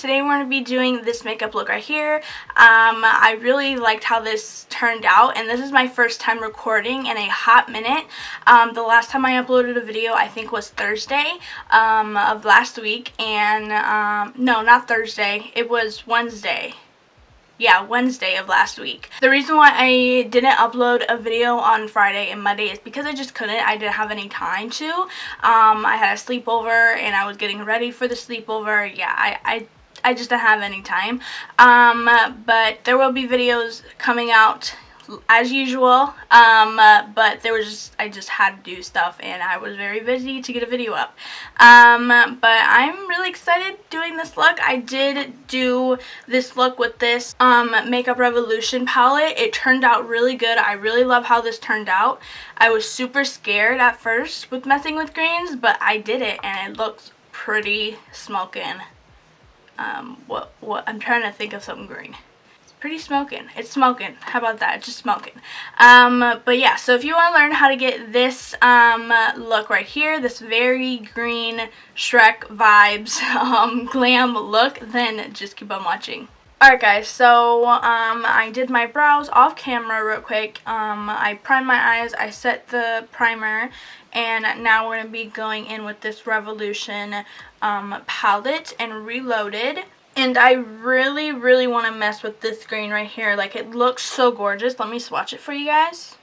Today we're going to be doing this makeup look right here. I really liked how this turned out, and this is my first time recording in a hot minute. The last time I uploaded a video I think was Thursday of last week, and no, not Thursday, it was Wednesday. Yeah, Wednesday of last week. The reason why I didn't upload a video on Friday and Monday is because I just couldn't. I didn't have any time to. I had a sleepover and I was getting ready for the sleepover. Yeah, I just didn't have any time. But there will be videos coming out as usual, but I just had to do stuff and I was very busy to get a video up. But I'm really excited doing this look. I did do this look with this Makeup Revolution palette. It turned out really good. I really love how this turned out. I was super scared at first with messing with greens, but I did it and it looks pretty smoking. I'm trying to think of something green. Pretty smoking. It's smoking. How about that? It's just smoking. But yeah, so if you want to learn how to get this look right here, this very green Shrek vibes glam look, then just keep on watching. Alright guys, so I did my brows off camera real quick. I primed my eyes, I set the primer, and now we're going to be going in with this Revolution palette and Reloaded. And I really, really want to mess with this green right here. Like, it looks so gorgeous. Let me swatch it for you guys.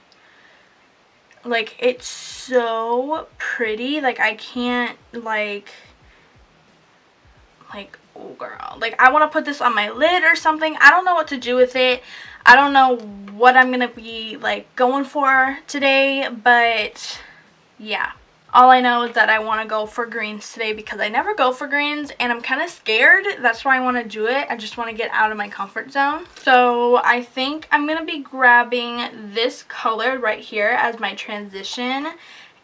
Like, it's so pretty. Like, I can't, like, oh girl. Like, I want to put this on my lid or something. I don't know what to do with it. I don't know what I'm going to be, like, going for today. But, yeah. All I know is that I want to go for greens today because I never go for greens and I'm kind of scared. That's why I want to do it. I just want to get out of my comfort zone. So I think I'm going to be grabbing this color right here as my transition.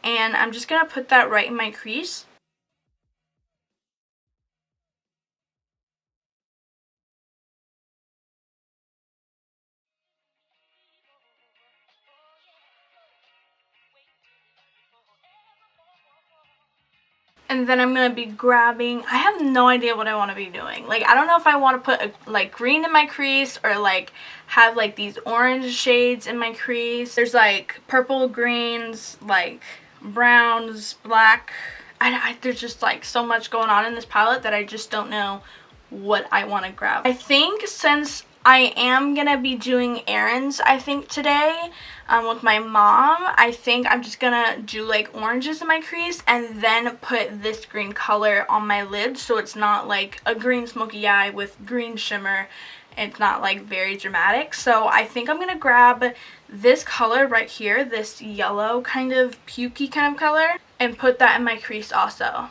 And I'm just going to put that right in my crease. And then I'm going to be grabbing, I have no idea what I want to be doing. Like, I don't know if I want to put, like, green in my crease or, like, have, like, these orange shades in my crease. There's, like, purple, greens, like, browns, black. There's just, like, so much going on in this palette that I just don't know what I want to grab. I think since I am going to be doing errands, I think, today with my mom, I think I'm just going to do, like, oranges in my crease and then put this green color on my lid so it's not, like, a green smoky eye with green shimmer. It's not, like, very dramatic. So I think I'm going to grab this color right here, this yellow kind of pukey kind of color, and put that in my crease also.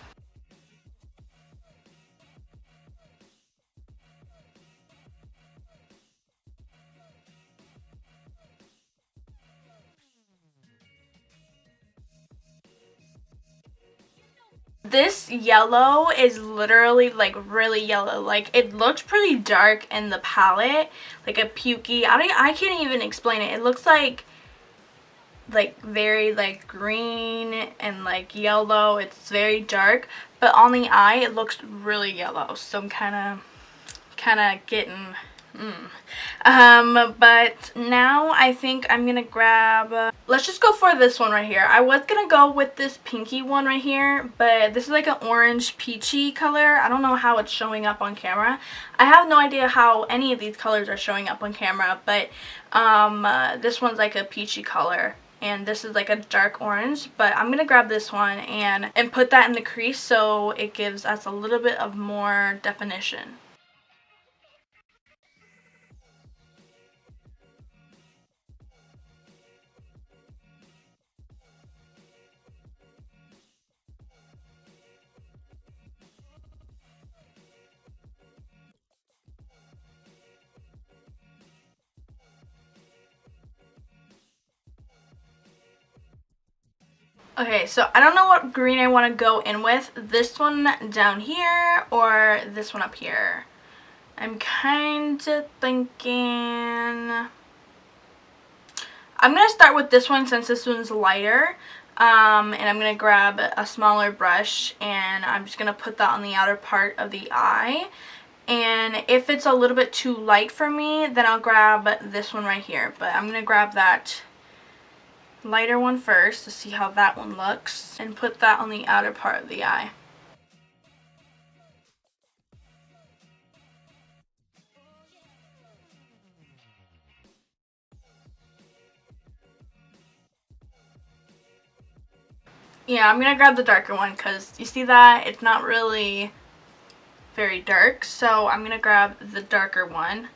This yellow is literally, like, really yellow. Like, it looks pretty dark in the palette, like a pukey. I can't even explain it. It looks like very, like, green and, like, yellow. It's very dark, but on the eye it looks really yellow. So I'm kind of getting but now I think I'm gonna grab let's just go for this one right here. I was gonna go with this pinky one right here, but this is like an orange peachy color. I don't know how it's showing up on camera. I have no idea how any of these colors are showing up on camera, but this one's like a peachy color and this is like a dark orange, but I'm gonna grab this one and put that in the crease so it gives us a little bit of more definition. Okay, so I don't know what green I want to go in with. This one down here or this one up here. I'm kind of thinking I'm going to start with this one since this one's lighter. And I'm going to grab a smaller brush and I'm just going to put that on the outer part of the eye. And if it's a little bit too light for me, then I'll grab this one right here. But I'm going to grab that lighter one first to see how that one looks and put that on the outer part of the eye. Yeah, I'm gonna grab the darker one because you see that it's not really very dark, so I'm gonna grab the darker one.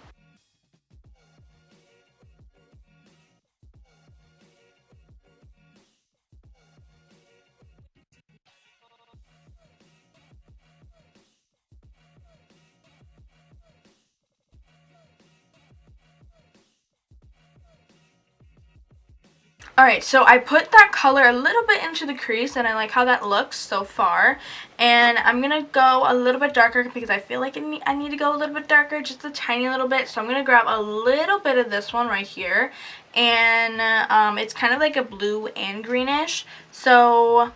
Alright, so I put that color a little bit into the crease, and I like how that looks so far. And I'm going to go a little bit darker because I feel like I need to go a little bit darker, just a tiny little bit. So I'm going to grab a little bit of this one right here. And it's kind of like a blue and greenish. So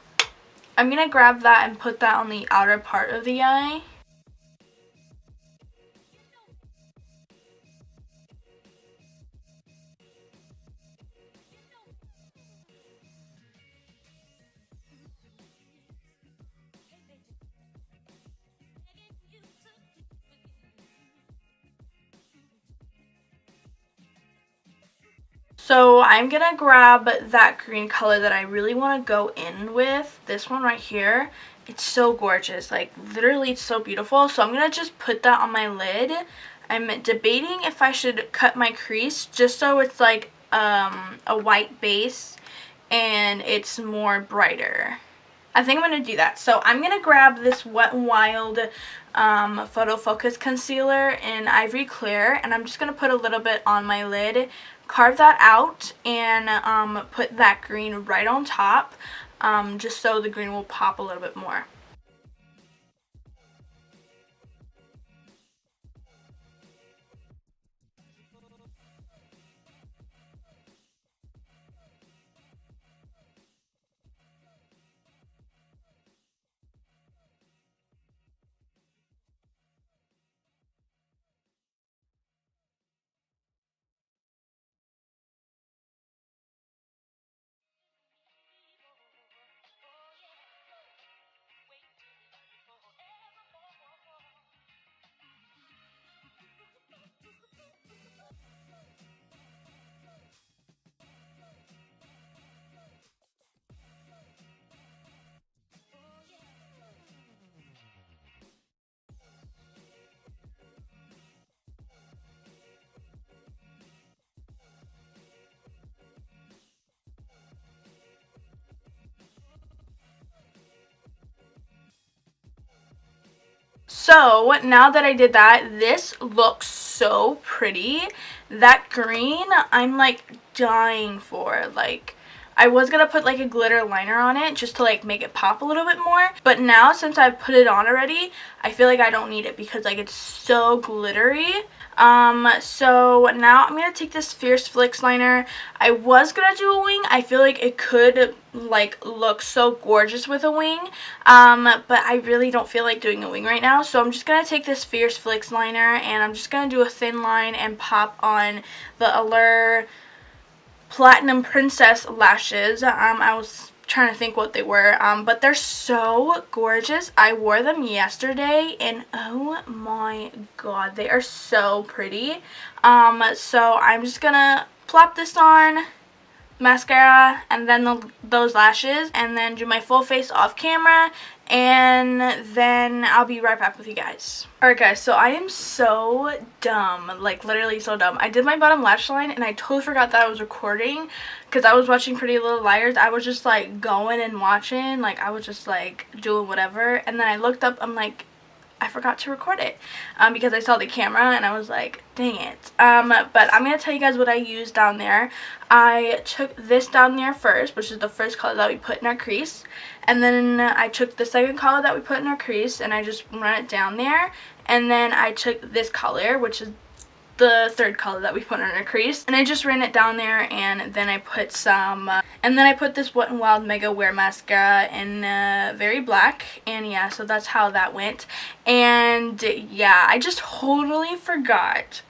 I'm going to grab that and put that on the outer part of the eye. So I'm going to grab that green color that I really want to go in with, this one right here. It's so gorgeous, like literally it's so beautiful. So I'm going to just put that on my lid. I'm debating if I should cut my crease just so it's like a white base and it's more brighter. I think I'm going to do that. So I'm going to grab this Wet n Wild Photo Focus Concealer in Ivory Clear, and I'm just going to put a little bit on my lid, carve that out, and put that green right on top, just so the green will pop a little bit more. So now that I did that, this looks so pretty. That green, I'm like dying for. Like, I was gonna put like a glitter liner on it just to like make it pop a little bit more, but now since I've put it on already, I feel like I don't need it because like it's so glittery. So now I'm gonna take this Feirce Flicks liner. I was gonna do a wing. I feel like it could like look so gorgeous with a wing, but I really don't feel like doing a wing right now. So I'm just gonna take this Feirce Flicks liner and I'm just gonna do a thin line and pop on the Eylure Platinum Princess lashes. I was trying to think what they were, but they're so gorgeous. I wore them yesterday and oh my god, they are so pretty. So I'm just gonna plop this on, mascara, and then those lashes, and then do my full face off camera, and then I'll be right back with you guys. Alright guys, so I am so dumb, like literally so dumb. I did my bottom lash line and I totally forgot that I was recording because I was watching Pretty Little Liars. I was just like going and watching, like I was just like doing whatever, and then I looked up, I'm like, I forgot to record it because I saw the camera and I was like, dang it. But I'm going to tell you guys what I used down there. I took this down there first, which is the first color that we put in our crease. And then I took the second color that we put in our crease and I just run it down there. And then I took this color, which is the third color that we put on our crease. And I just ran it down there, and then I put some, and then I put this Wet n Wild Mega Wear Mascara in Very Black. And yeah, so that's how that went. And yeah, I just totally forgot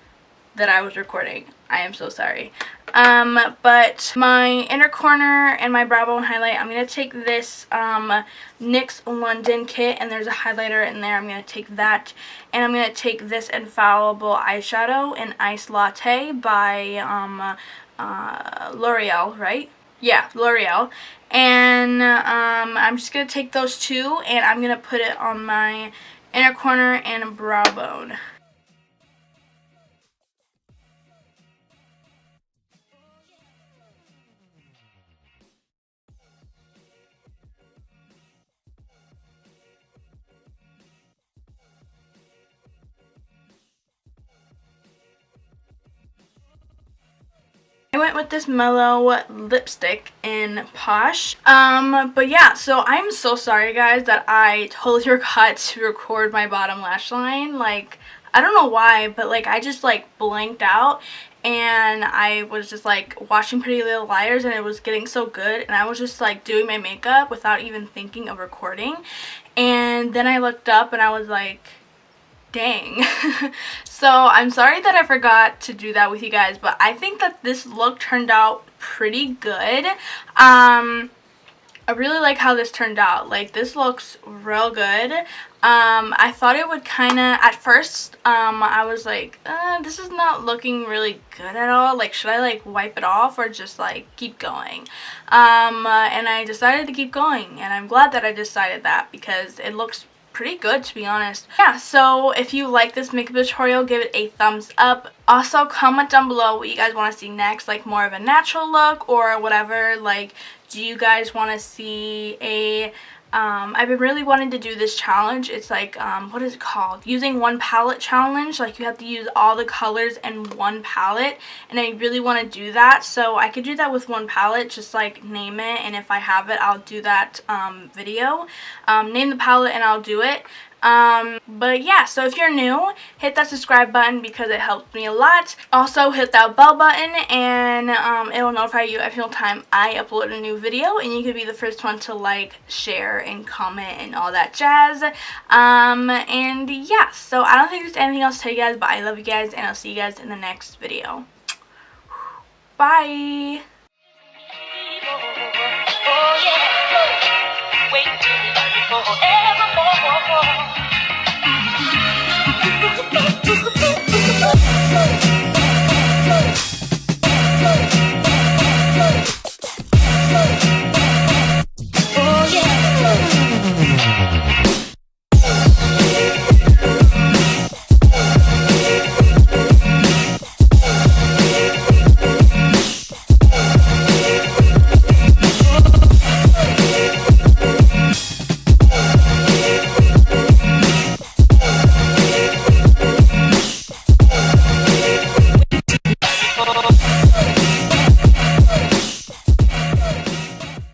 that I was recording. I am so sorry. But my inner corner and my brow bone highlight, I'm going to take this NYX London kit, and there's a highlighter in there. I'm going to take that, and I'm going to take this Infallible eyeshadow in Ice Latte by Loreal, right? Yeah, Loreal. And I'm just going to take those two, and I'm going to put it on my inner corner and brow bone. I went with this Mellow lipstick in Posh. But yeah, so I'm so sorry guys that I totally forgot to record my bottom lash line. Like, I don't know why, but like I just like blanked out, and I was just like watching Pretty Little Liars, and it was getting so good, and I was just like doing my makeup without even thinking of recording. And then I looked up and I was like, dang. So I'm sorry that I forgot to do that with you guys, but I think that this look turned out pretty good. I really like how this turned out. Like, this looks real good. I thought it would kind of, at first, I was like, this is not looking really good at all. Like, should I, like, wipe it off or just, like, keep going? And I decided to keep going, and I'm glad that I decided that because it looks pretty good, to be honest. Yeah, so if you like this makeup tutorial, give it a thumbs up. Also, comment down below what you guys want to see next, like more of a natural look or whatever. Like, do you guys want to see a I've been really wanting to do this challenge. It's like, what is it called? Using one palette challenge. Like, you have to use all the colors in one palette, and I really want to do that. So I could do that with one palette, just like name it, and if I have it, I'll do that video. Name the palette and I'll do it. But yeah, so if you're new, hit that subscribe button because it helps me a lot. Also, hit that bell button, and it will notify you every time I upload a new video, and you could be the first one to like, share, and comment, and all that jazz. And yeah, so I don't think there's anything else to tell you guys, but I love you guys, and I'll see you guys in the next video. Bye! Oh, yeah. Wait till forevermore.